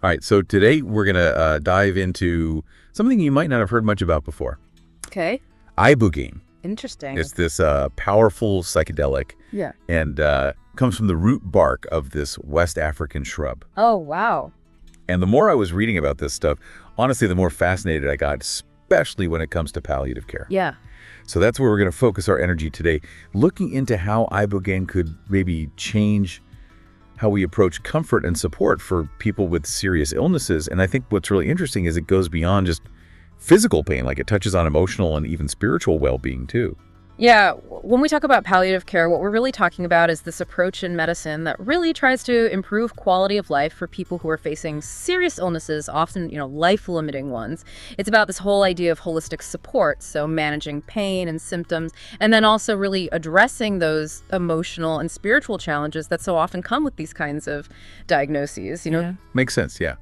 All right, so today we're going to dive into something you might not have heard much about before. Okay. Ibogaine. Interesting. It's this powerful psychedelic Yeah. and comes from the root bark of this West African shrub. Oh, wow. And the more I was reading about this stuff, honestly, the more fascinated I got, especially when it comes to palliative care. Yeah. So that's where we're going to focus our energy today, looking into how Ibogaine could maybe change how we approach comfort and support for people with serious illnesses. And I think what's really interesting is it goes beyond just physical pain, like it touches on emotional and even spiritual well-being too. Yeah. When we talk about palliative care, what we're really talking about is this approach in medicine that really tries to improve quality of life for people who are facing serious illnesses, often, life-limiting ones. It's about this whole idea of holistic support, so managing pain and symptoms, and then also really addressing those emotional and spiritual challenges that so often come with these kinds of diagnoses, Yeah. Makes sense, yeah.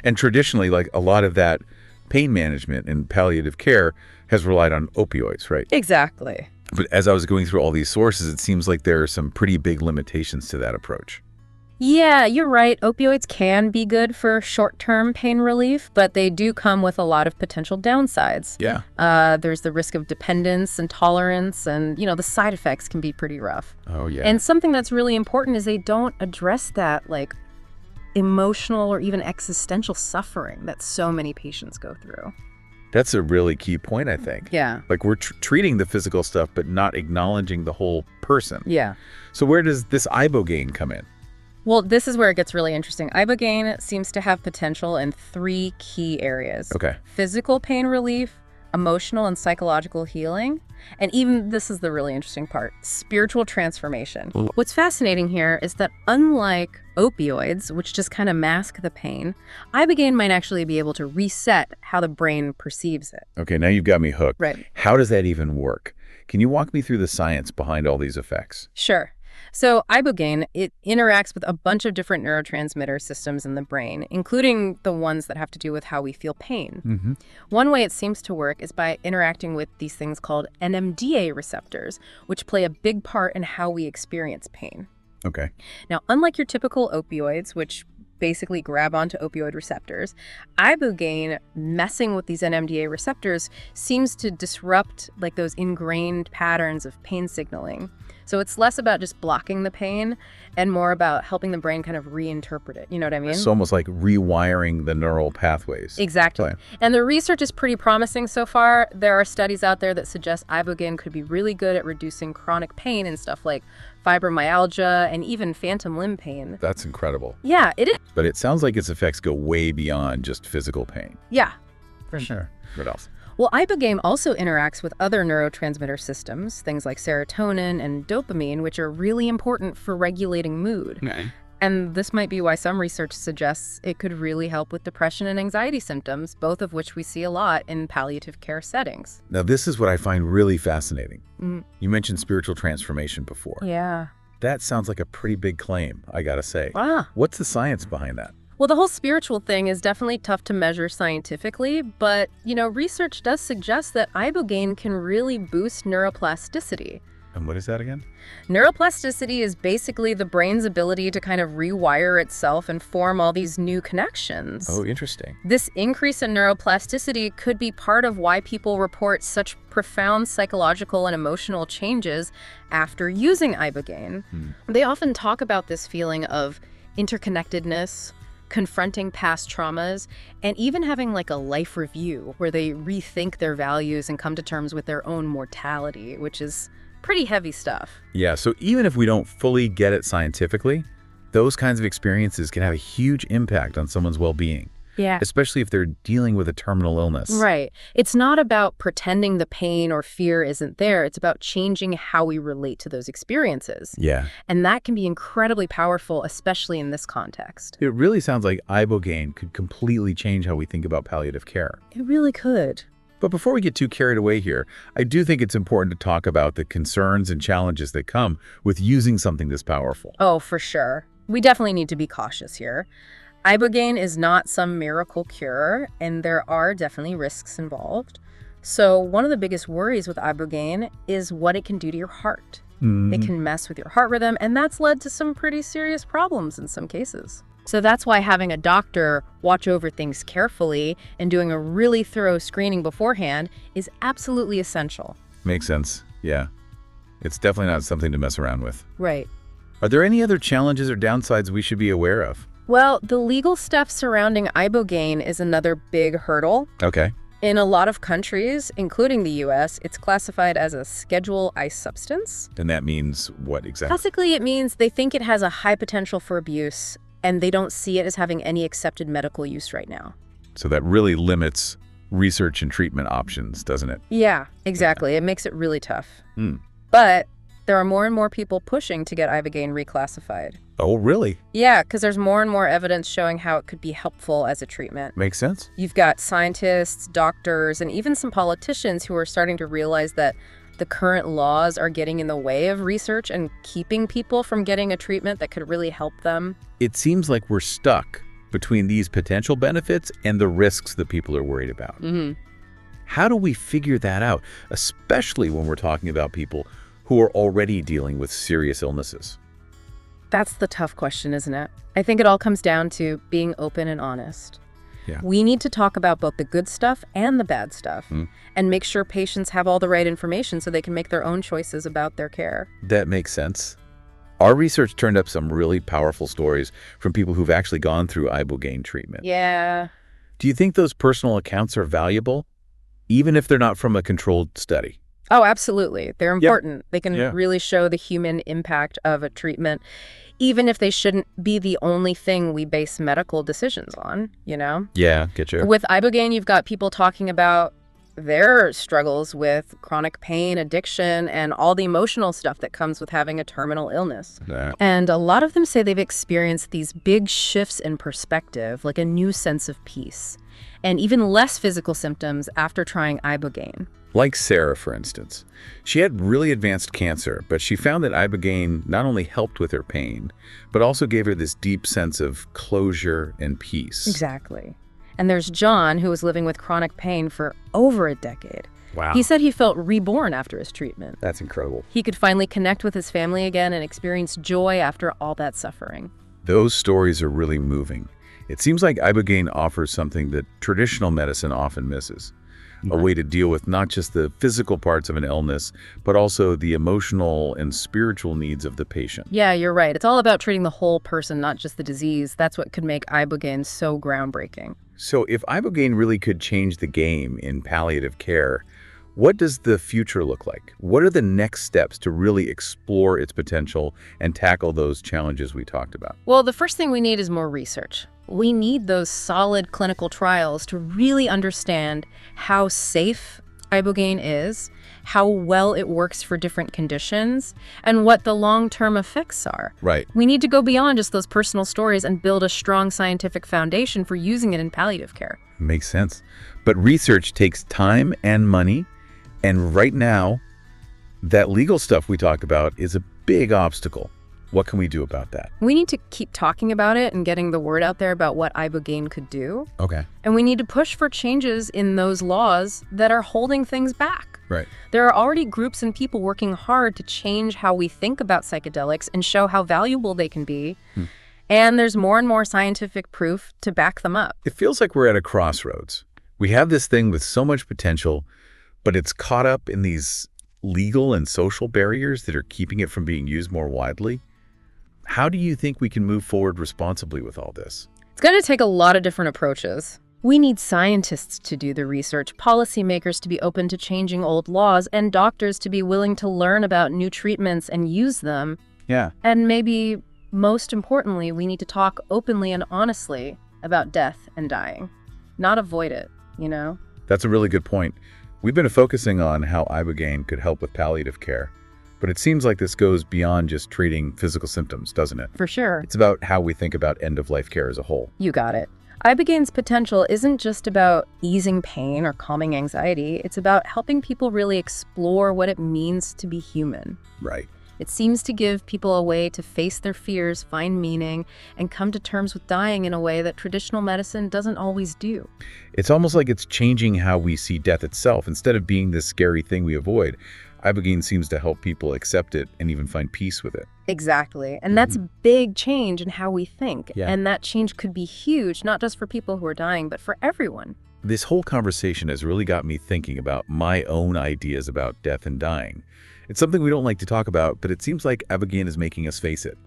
And traditionally, like a lot of that pain management and palliative care has relied on opioids, right? Exactly. But as I was going through all these sources, it seems like there are some pretty big limitations to that approach. Yeah, you're right. Opioids can be good for short-term pain relief, but they do come with a lot of potential downsides. Yeah. There's the risk of dependence and tolerance, and, the side effects can be pretty rough. Oh, yeah. And something that's really important is they don't address that, like, emotional or even existential suffering that so many patients go through. That's a really key point, I think. Yeah. Like we're treating the physical stuff, but not acknowledging the whole person. Yeah. So where does this Ibogaine come in? Well, this is where it gets really interesting. Ibogaine seems to have potential in 3 key areas. Okay. Physical pain relief, emotional and psychological healing, and even, this is the really interesting part, spiritual transformation. What's fascinating here is that unlike opioids, which just kind of mask the pain, Ibogaine might actually be able to reset how the brain perceives it. Okay, now you've got me hooked. Right. How does that even work? Can you walk me through the science behind all these effects? Sure. So Ibogaine, it interacts with a bunch of different neurotransmitter systems in the brain, including the ones that have to do with how we feel pain. Mm-hmm. One way it seems to work is by interacting with these things called NMDA receptors, which play a big part in how we experience pain. Okay. Now, unlike your typical opioids, which basically grab onto opioid receptors, Ibogaine messing with these NMDA receptors seems to disrupt like those ingrained patterns of pain signaling. So it's less about just blocking the pain and more about helping the brain kind of reinterpret it. You know what I mean? It's almost like rewiring the neural pathways. Exactly. Right. And the research is pretty promising so far. There are studies out there that suggest Ibogaine could be really good at reducing chronic pain and stuff like fibromyalgia and even phantom limb pain. That's incredible. Yeah, it is. But it sounds like its effects go way beyond just physical pain. Yeah, for sure. What else? Well, Ibogaine also interacts with other neurotransmitter systems, things like serotonin and dopamine, which are really important for regulating mood. Okay. And this might be why some research suggests it could really help with depression and anxiety symptoms, both of which we see a lot in palliative care settings. Now, this is what I find really fascinating. Mm. You mentioned spiritual transformation before. Yeah. That sounds like a pretty big claim, I gotta say. Ah. What's the science behind that? Well, the whole spiritual thing is definitely tough to measure scientifically, but, research does suggest that Ibogaine can really boost neuroplasticity. And what is that again? Neuroplasticity is basically the brain's ability to kind of rewire itself and form all these new connections. Oh, interesting. This increase in neuroplasticity could be part of why people report such profound psychological and emotional changes after using Ibogaine. They often talk about this feeling of interconnectedness, confronting past traumas, and even having like a life review where they rethink their values and come to terms with their own mortality, which is pretty heavy stuff. Yeah, so even if we don't fully get it scientifically, those kinds of experiences can have a huge impact on someone's well-being. Yeah. Especially if they're dealing with a terminal illness. Right. It's not about pretending the pain or fear isn't there. It's about changing how we relate to those experiences. Yeah. And that can be incredibly powerful, especially in this context. It really sounds like Ibogaine could completely change how we think about palliative care. It really could. But before we get too carried away here, I do think it's important to talk about the concerns and challenges that come with using something this powerful. Oh, for sure. We definitely need to be cautious here. Ibogaine is not some miracle cure, and there are definitely risks involved. So one of the biggest worries with Ibogaine is what it can do to your heart. It can mess with your heart rhythm, and that's led to some pretty serious problems in some cases. So that's why having a doctor watch over things carefully and doing a really thorough screening beforehand is absolutely essential. Makes sense. Yeah. It's definitely not something to mess around with. Right. Are there any other challenges or downsides we should be aware of? Well, the legal stuff surrounding Ibogaine is another big hurdle. Okay. In a lot of countries, including the US, it's classified as a Schedule I substance. And that means what exactly? Classically, it means they think it has a high potential for abuse, and they don't see it as having any accepted medical use right now. So that really limits research and treatment options, doesn't it? Yeah, exactly. It makes it really tough. Hmm. But there are more and more people pushing to get Ibogaine reclassified. Oh, really? Yeah, because there's more and more evidence showing how it could be helpful as a treatment. Makes sense. You've got scientists, doctors, and even some politicians who are starting to realize that the current laws are getting in the way of research and keeping people from getting a treatment that could really help them. It seems like we're stuck between these potential benefits and the risks that people are worried about. Mm-hmm. How do we figure that out, especially when we're talking about people who are already dealing with serious illnesses? That's the tough question, isn't it? I think it all comes down to being open and honest. Yeah. We need to talk about both the good stuff and the bad stuff, and make sure patients have all the right information so they can make their own choices about their care. That makes sense. Our research turned up some really powerful stories from people who've actually gone through Ibogaine treatment. Yeah. Do you think those personal accounts are valuable, even if they're not from a controlled study? Oh, absolutely. They're important. Yep. They can really show the human impact of a treatment, even if they shouldn't be the only thing we base medical decisions on, you know? Yeah, get you. With Ibogaine, you've got people talking about their struggles with chronic pain, addiction, and all the emotional stuff that comes with having a terminal illness. Yeah. And a lot of them say they've experienced these big shifts in perspective, like a new sense of peace, and even less physical symptoms after trying Ibogaine. Like Sarah, for instance. She had really advanced cancer, but she found that Ibogaine not only helped with her pain, but also gave her this deep sense of closure and peace. Exactly. And there's John, who was living with chronic pain for over a decade. Wow. He said he felt reborn after his treatment. That's incredible. He could finally connect with his family again and experience joy after all that suffering. Those stories are really moving. It seems like Ibogaine offers something that traditional medicine often misses. A way to deal with not just the physical parts of an illness, but also the emotional and spiritual needs of the patient. Yeah, you're right. It's all about treating the whole person, not just the disease. That's what could make Ibogaine so groundbreaking. So if Ibogaine really could change the game in palliative care, what does the future look like? What are the next steps to really explore its potential and tackle those challenges we talked about? Well, the first thing we need is more research. We need those solid clinical trials to really understand how safe Ibogaine is, how well it works for different conditions, and what the long-term effects are. Right. We need to go beyond just those personal stories and build a strong scientific foundation for using it in palliative care. Makes sense. But research takes time and money, and right now, that legal stuff we talk about is a big obstacle. What can we do about that? We need to keep talking about it and getting the word out there about what Ibogaine could do. Okay. And we need to push for changes in those laws that are holding things back. Right. There are already groups and people working hard to change how we think about psychedelics and show how valuable they can be. And there's more and more scientific proof to back them up. It feels like we're at a crossroads. We have this thing with so much potential, but it's caught up in these legal and social barriers that are keeping it from being used more widely. How do you think we can move forward responsibly with all this? It's going to take a lot of different approaches. We need scientists to do the research, policymakers to be open to changing old laws, and doctors to be willing to learn about new treatments and use them. Yeah. And maybe most importantly, we need to talk openly and honestly about death and dying, not avoid it, you know? That's a really good point. We've been focusing on how Ibogaine could help with palliative care, but it seems like this goes beyond just treating physical symptoms, doesn't it? For sure. It's about how we think about end-of-life care as a whole. You got it. Ibogaine's potential isn't just about easing pain or calming anxiety. It's about helping people really explore what it means to be human. Right. It seems to give people a way to face their fears, find meaning, and come to terms with dying in a way that traditional medicine doesn't always do. It's almost like it's changing how we see death itself. Instead of being this scary thing we avoid, Ibogaine seems to help people accept it and even find peace with it. Exactly. And that's a big change in how we think. Yeah. And that change could be huge, not just for people who are dying, but for everyone. This whole conversation has really got me thinking about my own ideas about death and dying. It's something we don't like to talk about, but it seems like Ibogaine is making us face it.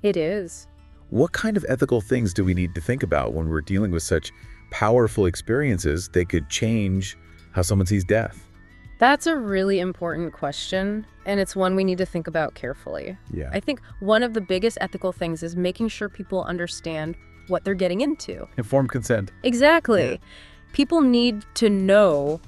It is. What kind of ethical things do we need to think about when we're dealing with such powerful experiences that could change how someone sees death? That's a really important question, and it's one we need to think about carefully. Yeah. I think one of the biggest ethical things is making sure people understand what they're getting into. Informed consent. Exactly. Yeah. People need to know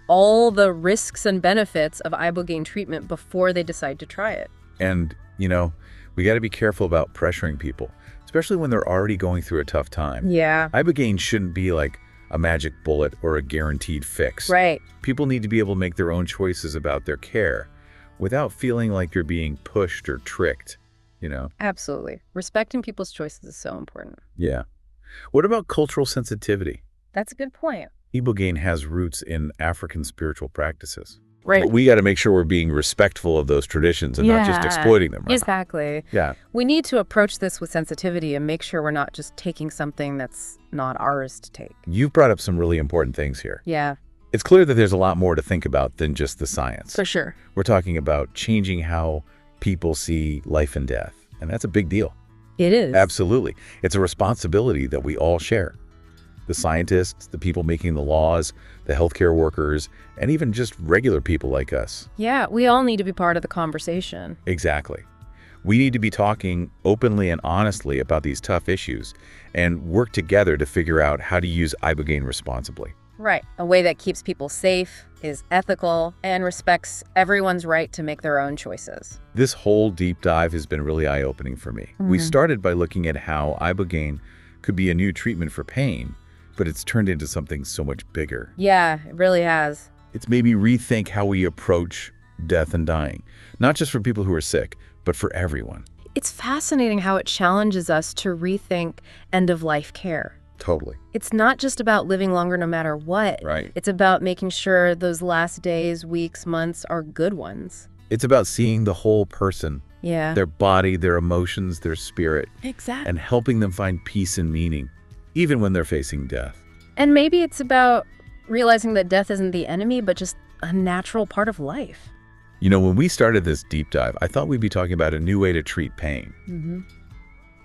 all the risks and benefits of Ibogaine treatment before they decide to try it. And, we got to be careful about pressuring people, especially when they're already going through a tough time. Yeah. Ibogaine shouldn't be like a magic bullet or a guaranteed fix. Right. People need to be able to make their own choices about their care without feeling like you're being pushed or tricked, Absolutely. Respecting people's choices is so important. Yeah. What about cultural sensitivity? That's a good point. Ibogaine has roots in African spiritual practices. Right. But we got to make sure we're being respectful of those traditions and not just exploiting them. Right? Exactly. Yeah. We need to approach this with sensitivity and make sure we're not just taking something that's not ours to take. You've brought up some really important things here. Yeah. It's clear that there's a lot more to think about than just the science. For sure. We're talking about changing how people see life and death, and that's a big deal. It is. Absolutely. It's a responsibility that we all share. The scientists, the people making the laws, the healthcare workers, and even just regular people like us. Yeah, we all need to be part of the conversation. Exactly. We need to be talking openly and honestly about these tough issues and work together to figure out how to use Ibogaine responsibly. Right. A way that keeps people safe, is ethical, and respects everyone's right to make their own choices. This whole deep dive has been really eye-opening for me. We started by looking at how Ibogaine could be a new treatment for pain, but it's turned into something so much bigger. Yeah, it really has. It's made me rethink how we approach death and dying, not just for people who are sick, but for everyone. It's fascinating how it challenges us to rethink end-of-life care. Totally. It's not just about living longer no matter what. Right. It's about making sure those last days, weeks, months are good ones. It's about seeing the whole person, Yeah. their body, their emotions, their spirit, Exactly. and helping them find peace and meaning, even when they're facing death. And maybe it's about realizing that death isn't the enemy, but just a natural part of life. When we started this deep dive, I thought we'd be talking about a new way to treat pain.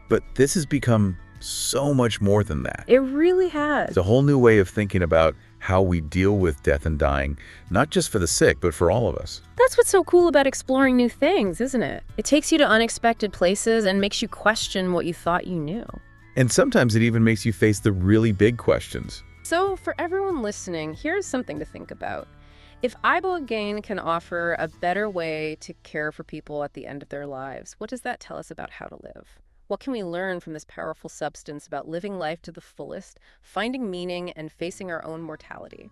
But this has become so much more than that. It really has. It's a whole new way of thinking about how we deal with death and dying, not just for the sick, but for all of us. That's what's so cool about exploring new things, isn't it? It takes you to unexpected places and makes you question what you thought you knew. And sometimes it even makes you face the really big questions. So for everyone listening, here's something to think about. If Ibogaine can offer a better way to care for people at the end of their lives, what does that tell us about how to live? What can we learn from this powerful substance about living life to the fullest, finding meaning, and facing our own mortality?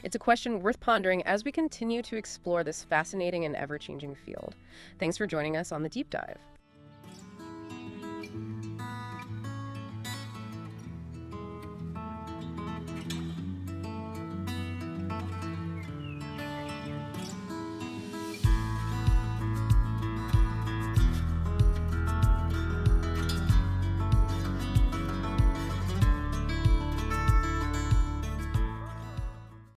It's a question worth pondering as we continue to explore this fascinating and ever-changing field. Thanks for joining us on The Deep Dive.